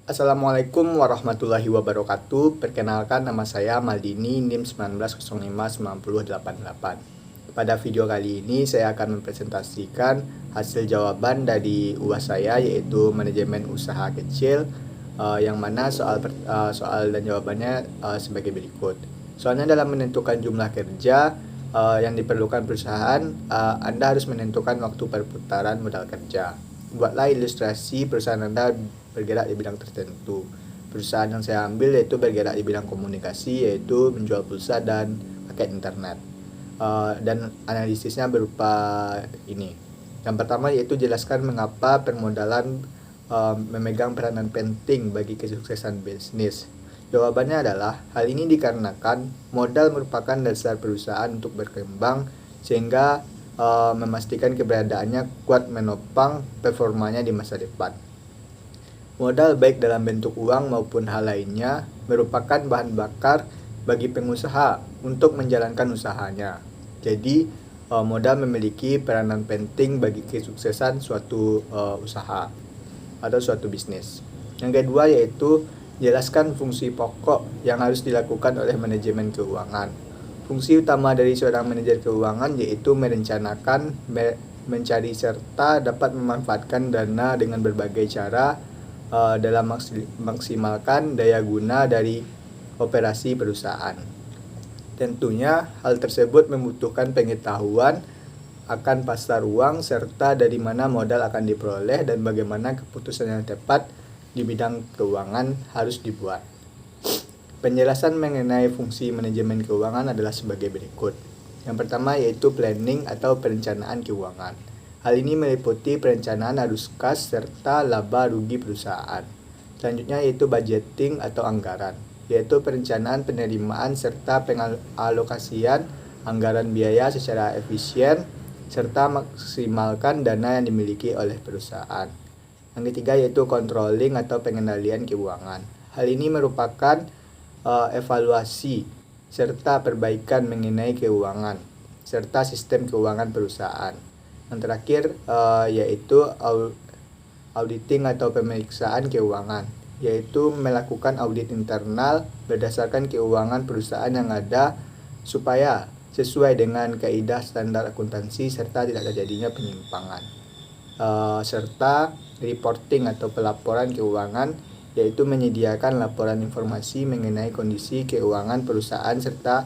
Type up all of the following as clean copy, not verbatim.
Assalamualaikum warahmatullahi wabarakatuh. Perkenalkan, nama saya Maldini, NIM 19059088. Pada video kali ini saya akan mempresentasikan hasil jawaban dari UAS saya, yaitu manajemen usaha kecil, yang mana soal dan jawabannya sebagai berikut. Soalnya dalam menentukan jumlah kerja yang diperlukan perusahaan, Anda harus menentukan waktu perputaran modal kerja. Buatlah ilustrasi perusahaan Anda bergerak di bidang tertentu. Perusahaan yang saya ambil yaitu bergerak di bidang komunikasi, yaitu menjual pulsa dan paket internet. Dan analisisnya berupa ini. Yang pertama yaitu jelaskan mengapa permodalan memegang peranan penting bagi kesuksesan bisnis. Jawabannya adalah, hal ini dikarenakan modal merupakan dasar perusahaan untuk berkembang, sehingga memastikan keberadaannya kuat menopang performanya di masa depan. Modal baik dalam bentuk uang maupun hal lainnya merupakan bahan bakar bagi pengusaha untuk menjalankan usahanya. Jadi, modal memiliki peranan penting bagi kesuksesan suatu usaha atau suatu bisnis. Yang kedua yaitu jelaskan fungsi pokok yang harus dilakukan oleh manajemen keuangan. Fungsi utama dari seorang manajer keuangan yaitu merencanakan, mencari serta dapat memanfaatkan dana dengan berbagai cara dalam maksimalkan daya guna dari operasi perusahaan. Tentunya hal tersebut membutuhkan pengetahuan akan pasar uang serta dari mana modal akan diperoleh dan bagaimana keputusan yang tepat di bidang keuangan harus dibuat. Penjelasan mengenai fungsi manajemen keuangan adalah sebagai berikut. Yang pertama yaitu planning atau perencanaan keuangan. Hal ini meliputi perencanaan arus kas serta laba rugi perusahaan. Selanjutnya yaitu budgeting atau anggaran, yaitu perencanaan penerimaan serta pengalokasian anggaran biaya secara efisien serta maksimalkan dana yang dimiliki oleh perusahaan. Yang ketiga yaitu controlling atau pengendalian keuangan. Hal ini merupakan evaluasi serta perbaikan mengenai keuangan serta sistem keuangan perusahaan. Yang terakhir yaitu auditing atau pemeriksaan keuangan, yaitu melakukan audit internal berdasarkan keuangan perusahaan yang ada supaya sesuai dengan kaidah standar akuntansi serta tidak terjadinya penyimpangan. Serta reporting atau pelaporan keuangan, yaitu menyediakan laporan informasi mengenai kondisi keuangan perusahaan serta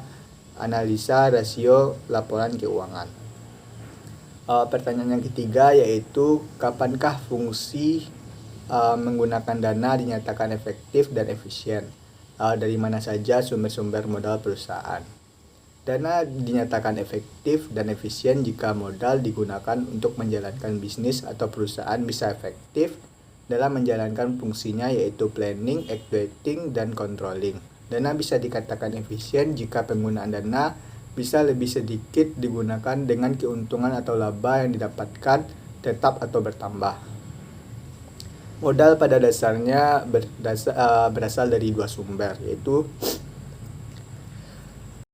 analisa rasio laporan keuangan. Pertanyaan yang ketiga yaitu kapankah fungsi menggunakan dana dinyatakan efektif dan efisien? Dari mana saja sumber-sumber modal perusahaan? Dana dinyatakan efektif dan efisien jika modal digunakan untuk menjalankan bisnis atau perusahaan bisa efektif dalam menjalankan fungsinya, yaitu planning, evaluating, dan controlling. Dana bisa dikatakan efisien jika penggunaan dana bisa lebih sedikit digunakan dengan keuntungan atau laba yang didapatkan tetap atau bertambah. Modal pada dasarnya berasal dari dua sumber, yaitu